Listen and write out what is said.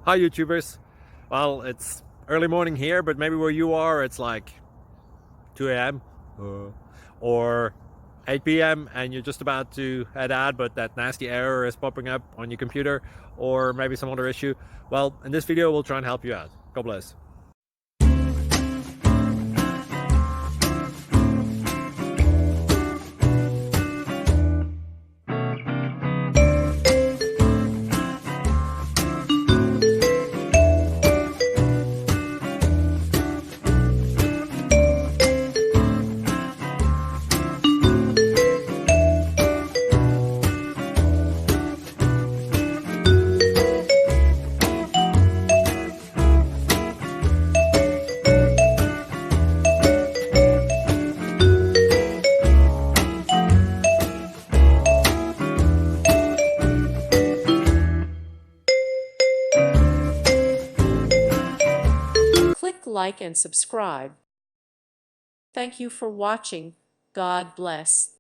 Hi YouTubers. Well, it's early morning here, but maybe where you are it's like 2 a.m. or 8 p.m. and you're just about to head out, but that nasty error is popping up on your computer, or maybe some other issue. Well, in this video we'll try and help you out. God bless. Click like and subscribe. Thank you for watching. God bless.